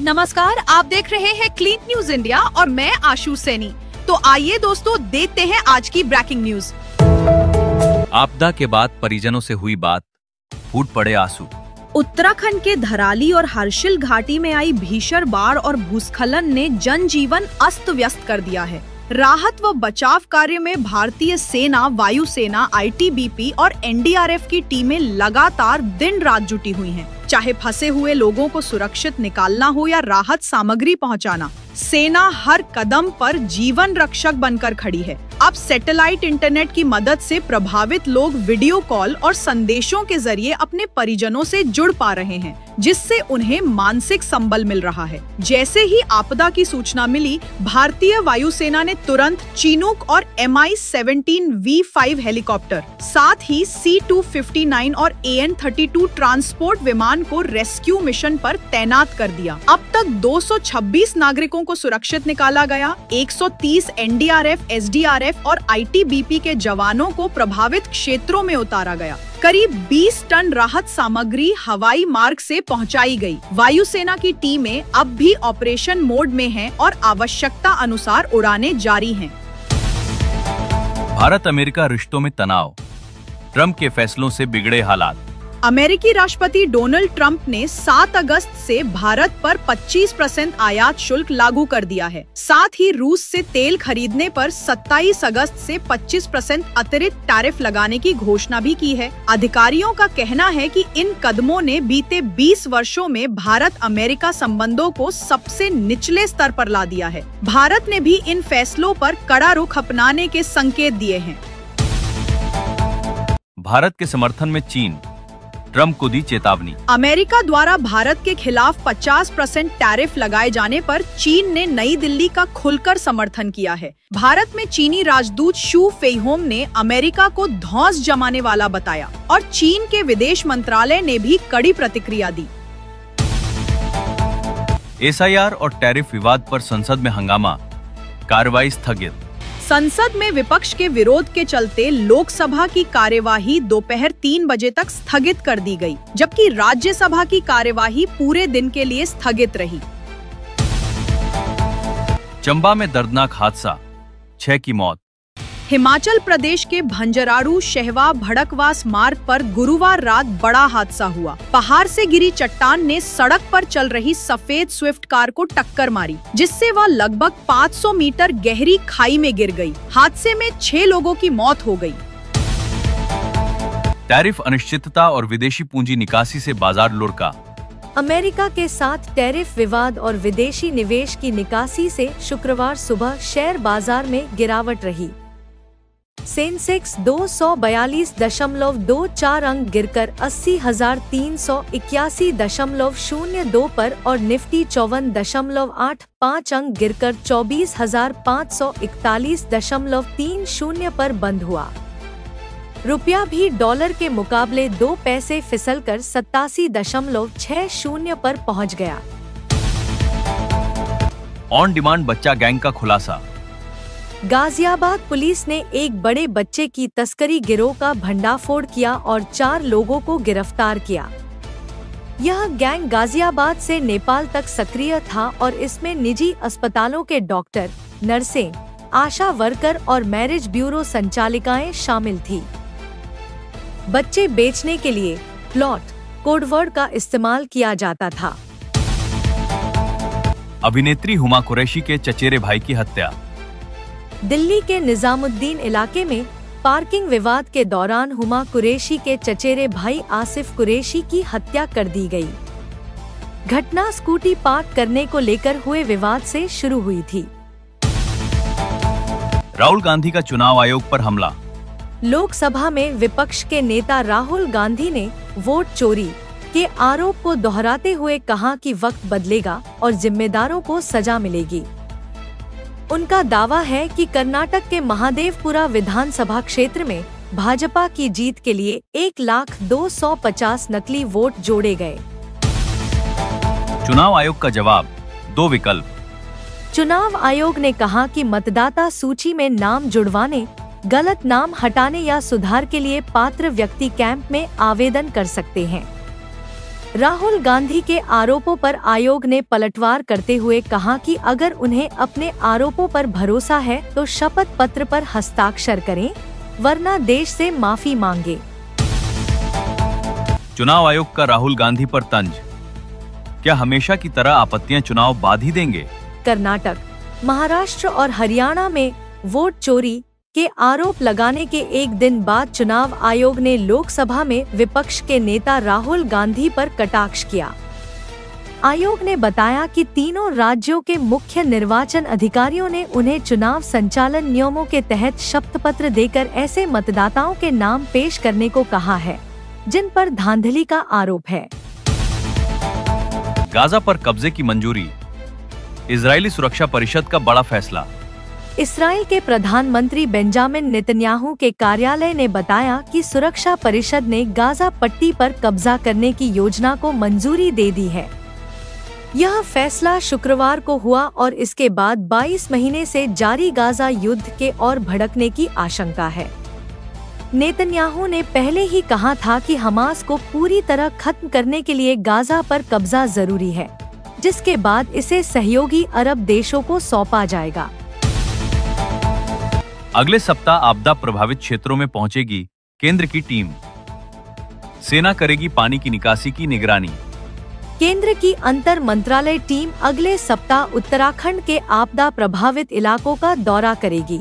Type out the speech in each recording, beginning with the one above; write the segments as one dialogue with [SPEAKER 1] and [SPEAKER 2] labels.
[SPEAKER 1] नमस्कार, आप देख रहे हैं क्लीन न्यूज इंडिया और मैं आशु सैनी। तो आइए दोस्तों, देखते हैं आज की ब्रेकिंग न्यूज।
[SPEAKER 2] आपदा के बाद परिजनों से हुई बात, फूट पड़े आंसू।
[SPEAKER 1] उत्तराखंड के धराली और हर्षिल घाटी में आई भीषण बाढ़ और भूस्खलन ने जनजीवन अस्त व्यस्त कर दिया है। राहत व बचाव कार्य में भारतीय सेना, वायुसेना, आईटीबीपी और एनडीआरएफ की टीमें लगातार दिन रात जुटी हुई हैं। चाहे फंसे हुए लोगों को सुरक्षित निकालना हो या राहत सामग्री पहुंचाना, सेना हर कदम पर जीवन रक्षक बनकर खड़ी है। अब सैटेलाइट इंटरनेट की मदद से प्रभावित लोग वीडियो कॉल और संदेशों के जरिए अपने परिजनों से जुड़ पा रहे हैं, जिससे उन्हें मानसिक संबल मिल रहा है। जैसे ही आपदा की सूचना मिली, भारतीय वायुसेना ने तुरंत चिनूक और Mi-17V5 हेलीकॉप्टर, साथ ही C-259 और AN-32 ट्रांसपोर्ट विमान को रेस्क्यू मिशन पर तैनात कर दिया। अब तक 226 नागरिकों को सुरक्षित निकाला गया। 130 एनडीआरएफ, एसडीआरएफ और आईटीबीपी के जवानों को प्रभावित क्षेत्रों में उतारा गया। करीब 20 टन राहत सामग्री हवाई मार्ग से पहुंचाई गई। वायुसेना की टीमें अब भी ऑपरेशन मोड में हैं और आवश्यकता अनुसार उड़ानें जारी हैं।
[SPEAKER 2] भारत अमेरिका रिश्तों में तनाव, ट्रंप के फैसलों से बिगड़े हालात।
[SPEAKER 1] अमेरिकी राष्ट्रपति डोनाल्ड ट्रंप ने 7 अगस्त से भारत पर 25% आयात शुल्क लागू कर दिया है। साथ ही रूस से तेल खरीदने पर 27 अगस्त से 25% अतिरिक्त टैरिफ लगाने की घोषणा भी की है। अधिकारियों का कहना है कि इन कदमों ने बीते 20 वर्षों में भारत अमेरिका संबंधों को सबसे निचले स्तर पर ला दिया है। भारत ने भी इन फैसलों पर कड़ा रुख अपनाने के संकेत दिए हैं।
[SPEAKER 2] भारत के समर्थन में चीन, ट्रंप को दी चेतावनी।
[SPEAKER 1] अमेरिका द्वारा भारत के खिलाफ 50% टैरिफ लगाए जाने पर चीन ने नई दिल्ली का खुलकर समर्थन किया है। भारत में चीनी राजदूत शू फेइहोंग ने अमेरिका को धौंस जमाने वाला बताया और चीन के विदेश मंत्रालय ने भी कड़ी प्रतिक्रिया दी।
[SPEAKER 2] एसआईआर और टैरिफ विवाद पर संसद में हंगामा, कार्रवाई स्थगित।
[SPEAKER 1] संसद में विपक्ष के विरोध के चलते लोकसभा की कार्यवाही दोपहर 3 बजे तक स्थगित कर दी गई, जबकि राज्यसभा की कार्यवाही पूरे दिन के लिए स्थगित रही।
[SPEAKER 2] चंबा में दर्दनाक हादसा, 6 की मौत।
[SPEAKER 1] हिमाचल प्रदेश के भंजराड़ू शहवा भड़कवास मार्ग पर गुरुवार रात बड़ा हादसा हुआ। पहाड़ से गिरी चट्टान ने सड़क पर चल रही सफेद स्विफ्ट कार को टक्कर मारी, जिससे वह लगभग 500 मीटर गहरी खाई में गिर गई। हादसे में 6 लोगों की मौत हो गई।
[SPEAKER 2] टैरिफ अनिश्चितता और विदेशी पूंजी निकासी से बाजार लुढ़का।
[SPEAKER 3] अमेरिका के साथ टैरिफ विवाद और विदेशी निवेश की निकासी से शुक्रवार सुबह शेयर बाजार में गिरावट रही। सेंसेक्स 242.24 अंक गिरकर 80,381.02 पर और निफ्टी 54.85 अंक गिरकर 24,541.30 पर बंद हुआ। रुपया भी डॉलर के मुकाबले 2 पैसे फिसलकर 87.60 पर पहुंच गया।
[SPEAKER 2] ऑन डिमांड बच्चा गैंग का खुलासा।
[SPEAKER 3] गाजियाबाद पुलिस ने एक बड़े बच्चे की तस्करी गिरोह का भंडाफोड़ किया और 4 लोगों को गिरफ्तार किया। यह गैंग गाजियाबाद से नेपाल तक सक्रिय था और इसमें निजी अस्पतालों के डॉक्टर, नर्सें, आशा वर्कर और मैरिज ब्यूरो संचालिकाएं शामिल थी। बच्चे बेचने के लिए प्लॉट कोडवर्ड का इस्तेमाल किया जाता था।
[SPEAKER 2] अभिनेत्री हुमा कुरैशी के चचेरे भाई की हत्या।
[SPEAKER 3] दिल्ली के निजामुद्दीन इलाके में पार्किंग विवाद के दौरान हुमा कुरैशी के चचेरे भाई आसिफ कुरैशी की हत्या कर दी गई। घटना स्कूटी पार्क करने को लेकर हुए विवाद से शुरू हुई थी।
[SPEAKER 2] राहुल गांधी का चुनाव आयोग पर हमला।
[SPEAKER 3] लोकसभा में विपक्ष के नेता राहुल गांधी ने वोट चोरी के आरोप को दोहराते हुए कहा कि वक्त बदलेगा और जिम्मेदारों को सजा मिलेगी। उनका दावा है कि कर्नाटक के महादेवपुरा विधानसभा क्षेत्र में भाजपा की जीत के लिए 1,250,000 नकली वोट जोड़े गए।
[SPEAKER 2] चुनाव आयोग का जवाब, 2 विकल्प।
[SPEAKER 3] चुनाव आयोग ने कहा कि मतदाता सूची में नाम जुड़वाने, गलत नाम हटाने या सुधार के लिए पात्र व्यक्ति कैंप में आवेदन कर सकते हैं। राहुल गांधी के आरोपों पर आयोग ने पलटवार करते हुए कहा कि अगर उन्हें अपने आरोपों पर भरोसा है तो शपथ पत्र पर हस्ताक्षर करें, वरना देश से माफी मांगे।
[SPEAKER 2] चुनाव आयोग का राहुल गांधी पर तंज, क्या हमेशा की तरह आपत्तियां चुनाव बाद ही देंगे?
[SPEAKER 3] कर्नाटक, महाराष्ट्र और हरियाणा में वोट चोरी के आरोप लगाने के एक दिन बाद चुनाव आयोग ने लोकसभा में विपक्ष के नेता राहुल गांधी पर कटाक्ष किया। आयोग ने बताया कि तीनों राज्यों के मुख्य निर्वाचन अधिकारियों ने उन्हें चुनाव संचालन नियमों के तहत शपथ पत्र देकर ऐसे मतदाताओं के नाम पेश करने को कहा है जिन पर धांधली का आरोप है।
[SPEAKER 2] गाजा पर कब्जे की मंजूरी, इजरायली सुरक्षा परिषद का बड़ा फैसला।
[SPEAKER 3] इसराइल के प्रधानमंत्री बेंजामिन नेतन्याहू के कार्यालय ने बताया कि सुरक्षा परिषद ने गाजा पट्टी पर कब्जा करने की योजना को मंजूरी दे दी है। यह फैसला शुक्रवार को हुआ और इसके बाद 22 महीने से जारी गाजा युद्ध के और भड़कने की आशंका है। नेतन्याहू ने पहले ही कहा था कि हमास को पूरी तरह खत्म करने के लिए गाजा पर कब्जा जरूरी है, जिसके बाद इसे सहयोगी अरब देशों को सौंपा जाएगा।
[SPEAKER 2] अगले सप्ताह आपदा प्रभावित क्षेत्रों में पहुंचेगी केंद्र की टीम, सेना करेगी पानी की निकासी की निगरानी।
[SPEAKER 3] केंद्र की अंतर मंत्रालय टीम अगले सप्ताह उत्तराखंड के आपदा प्रभावित इलाकों का दौरा करेगी।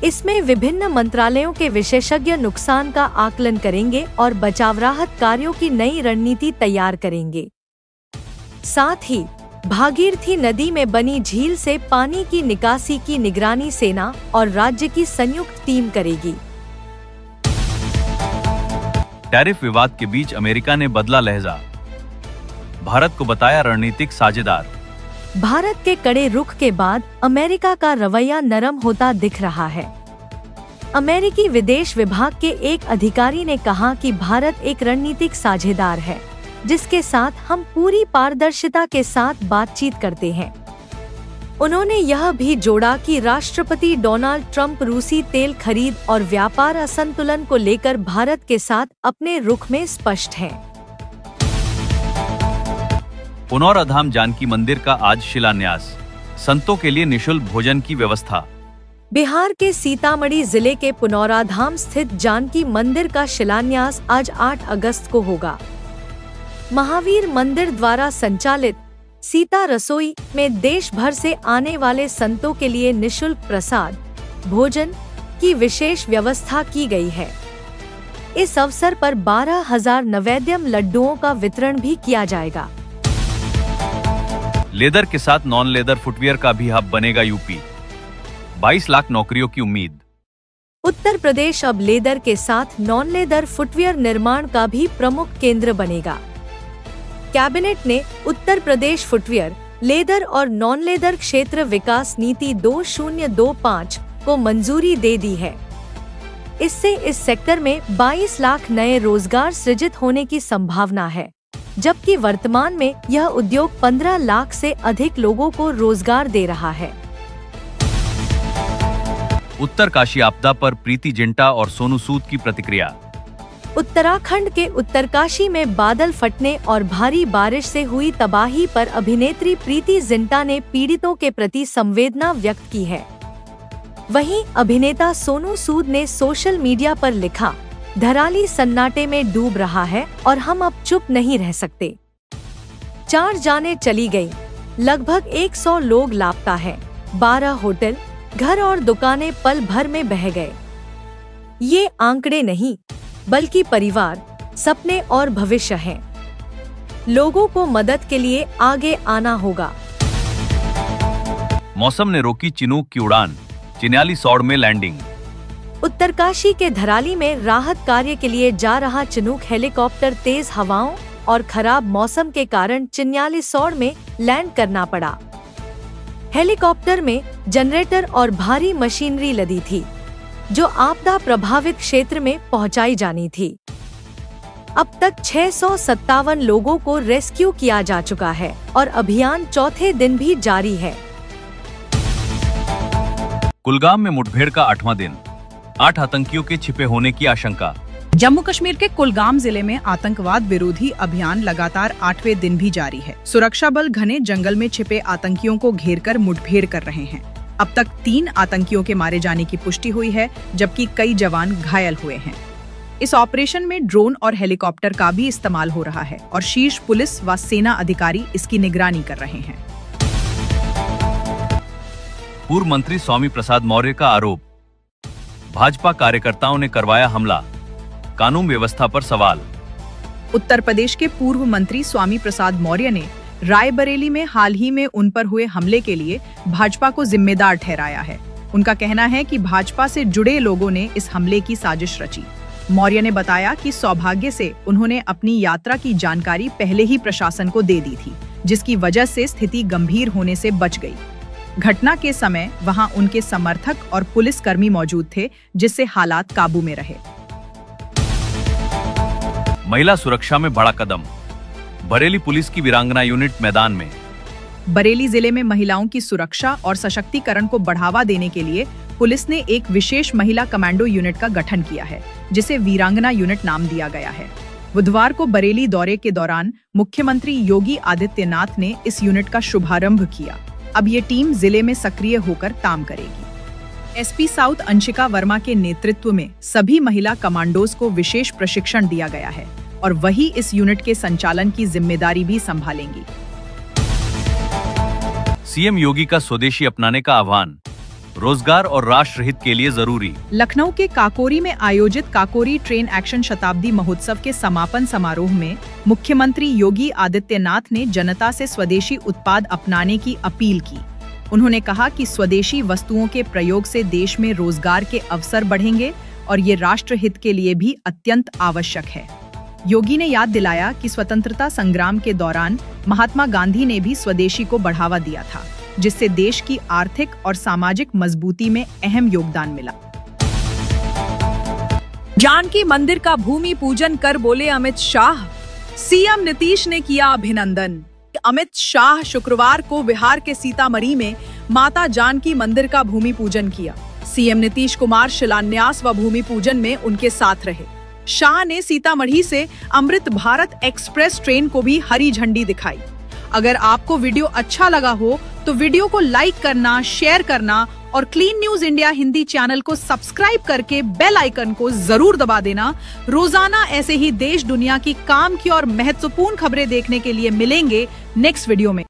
[SPEAKER 3] इसमें विभिन्न मंत्रालयों के विशेषज्ञ नुकसान का आकलन करेंगे और बचाव राहत कार्यों की नई रणनीति तैयार करेंगे। साथ ही भागीरथी नदी में बनी झील से पानी की निकासी की निगरानी सेना और राज्य की संयुक्त टीम करेगी।
[SPEAKER 2] टैरिफ विवाद के बीच अमेरिका ने बदला लहजा, भारत को बताया रणनीतिक साझेदार।
[SPEAKER 3] भारत के कड़े रुख के बाद अमेरिका का रवैया नरम होता दिख रहा है। अमेरिकी विदेश विभाग के एक अधिकारी ने कहा कि भारत एक रणनीतिक साझेदार है जिसके साथ हम पूरी पारदर्शिता के साथ बातचीत करते हैं। उन्होंने यह भी जोड़ा कि राष्ट्रपति डोनाल्ड ट्रंप रूसी तेल खरीद और व्यापार असंतुलन को लेकर भारत के साथ अपने रुख में स्पष्ट हैं।
[SPEAKER 2] पुनौराधाम जानकी मंदिर का आज शिलान्यास, संतों के लिए निःशुल्क भोजन की व्यवस्था।
[SPEAKER 3] बिहार के सीतामढ़ी जिले के पुनौराधाम स्थित जानकी मंदिर का शिलान्यास आज 8 अगस्त को होगा। महावीर मंदिर द्वारा संचालित सीता रसोई में देश भर से आने वाले संतों के लिए निःशुल्क प्रसाद भोजन की विशेष व्यवस्था की गई है। इस अवसर पर 12,000 नैवेद्यम लड्डुओं का वितरण भी किया जाएगा।
[SPEAKER 2] लेदर के साथ नॉन लेदर फुटवियर का भी हब बनेगा यूपी, 22 लाख नौकरियों की उम्मीद।
[SPEAKER 3] उत्तर प्रदेश अब लेदर के साथ नॉन लेदर फुटवियर निर्माण का भी प्रमुख केंद्र बनेगा। कैबिनेट ने उत्तर प्रदेश फुटवियर, लेदर और नॉन लेदर क्षेत्र विकास नीति 2025 को मंजूरी दे दी है। इससे इस सेक्टर में 22 लाख नए रोजगार सृजित होने की संभावना है, जबकि वर्तमान में यह उद्योग 15 लाख से अधिक लोगों को रोजगार दे रहा है।
[SPEAKER 2] उत्तरकाशी आपदा पर प्रीति जिंटा और सोनू सूद की प्रतिक्रिया।
[SPEAKER 3] उत्तराखंड के उत्तरकाशी में बादल फटने और भारी बारिश से हुई तबाही पर अभिनेत्री प्रीति जिंटा ने पीड़ितों के प्रति संवेदना व्यक्त की है। वहीं अभिनेता सोनू सूद ने सोशल मीडिया पर लिखा, धराली सन्नाटे में डूब रहा है और हम अब चुप नहीं रह सकते। 4 जानें चली गईं, लगभग 100 लोग लापता हैं, 12 होटल, घर और दुकानें पल भर में बह गए। ये आंकड़े नहीं बल्कि परिवार, सपने और भविष्य हैं। लोगों को मदद के लिए आगे आना होगा।
[SPEAKER 2] मौसम ने रोकी चिनूक की उड़ान, चिन्यालीसौड़ में लैंडिंग।
[SPEAKER 3] उत्तरकाशी के धराली में राहत कार्य के लिए जा रहा चिनूक हेलीकॉप्टर तेज हवाओं और खराब मौसम के कारण चिन्यालीसौड़ में लैंड करना पड़ा। हेलीकॉप्टर में जनरेटर और भारी मशीनरी लदी थी जो आपदा प्रभावित क्षेत्र में पहुंचाई जानी थी। अब तक 657 लोगों को रेस्क्यू किया जा चुका है और अभियान चौथे दिन भी जारी है।
[SPEAKER 2] कुलगाम में मुठभेड़ का 8वां दिन, 8 आतंकियों के छिपे होने की आशंका।
[SPEAKER 1] जम्मू कश्मीर के कुलगाम जिले में आतंकवाद विरोधी अभियान लगातार 8वें दिन भी जारी है। सुरक्षा बल घने जंगल में छिपे आतंकियों को घेरकर मुठभेड़ कर रहे हैं। अब तक 3 आतंकियों के मारे जाने की पुष्टि हुई है, जबकि कई जवान घायल हुए हैं। इस ऑपरेशन में ड्रोन और हेलीकॉप्टर का भी इस्तेमाल हो रहा है और शीर्ष पुलिस व सेना अधिकारी इसकी निगरानी कर रहे हैं।
[SPEAKER 2] पूर्व मंत्री स्वामी प्रसाद मौर्य का आरोप, भाजपा कार्यकर्ताओं ने करवाया हमला, कानून व्यवस्था पर सवाल।
[SPEAKER 1] उत्तर प्रदेश के पूर्व मंत्री स्वामी प्रसाद मौर्य ने रायबरेली में हाल ही में उन पर हुए हमले के लिए भाजपा को जिम्मेदार ठहराया है। उनका कहना है कि भाजपा से जुड़े लोगों ने इस हमले की साजिश रची। मौर्य ने बताया कि सौभाग्य से उन्होंने अपनी यात्रा की जानकारी पहले ही प्रशासन को दे दी थी, जिसकी वजह से स्थिति गंभीर होने से बच गई। घटना के समय वहां उनके समर्थक और पुलिसकर्मी मौजूद थे, जिससे हालात काबू में रहे।
[SPEAKER 2] महिला सुरक्षा में बड़ा कदम, बरेली पुलिस की वीरांगना यूनिट मैदान में।
[SPEAKER 1] बरेली जिले में महिलाओं की सुरक्षा और सशक्तिकरण को बढ़ावा देने के लिए पुलिस ने एक विशेष महिला कमांडो यूनिट का गठन किया है, जिसे वीरांगना यूनिट नाम दिया गया है। बुधवार को बरेली दौरे के दौरान मुख्यमंत्री योगी आदित्यनाथ ने इस यूनिट का शुभारंभ किया। अब ये टीम जिले में सक्रिय होकर काम करेगी। एसपी साउथ अंशिका वर्मा के नेतृत्व में सभी महिला कमांडोज को विशेष प्रशिक्षण दिया गया है और वही इस यूनिट के संचालन की जिम्मेदारी भी संभालेंगी।
[SPEAKER 2] सीएम योगी का स्वदेशी अपनाने का आह्वान, रोजगार और राष्ट्र हित के लिए जरूरी।
[SPEAKER 1] लखनऊ के काकोरी में आयोजित काकोरी ट्रेन एक्शन शताब्दी महोत्सव के समापन समारोह में मुख्यमंत्री योगी आदित्यनाथ ने जनता से स्वदेशी उत्पाद अपनाने की अपील की। उन्होंने कहा कि स्वदेशी वस्तुओं के प्रयोग से देश में रोजगार के अवसर बढ़ेंगे और ये राष्ट्र हित के लिए भी अत्यंत आवश्यक है। योगी ने याद दिलाया कि स्वतंत्रता संग्राम के दौरान महात्मा गांधी ने भी स्वदेशी को बढ़ावा दिया था, जिससे देश की आर्थिक और सामाजिक मजबूती में अहम योगदान मिला। जानकी मंदिर का भूमि पूजन कर बोले अमित शाह, सीएम नीतीश ने किया अभिनंदन। अमित शाह शुक्रवार को बिहार के सीतामढ़ी में माता जानकी मंदिर का भूमि पूजन किया। सीएम नीतीश कुमार शिलान्यास व भूमि पूजन में उनके साथ रहे। शाह ने सीतामढ़ी से अमृत भारत एक्सप्रेस ट्रेन को भी हरी झंडी दिखाई। अगर आपको वीडियो अच्छा लगा हो तो वीडियो को लाइक करना, शेयर करना और clean news India Hindi channel को सब्सक्राइब करके बेल आइकन को जरूर दबा देना। रोजाना ऐसे ही देश दुनिया की काम की और महत्वपूर्ण खबरें देखने के लिए मिलेंगे नेक्स्ट वीडियो में।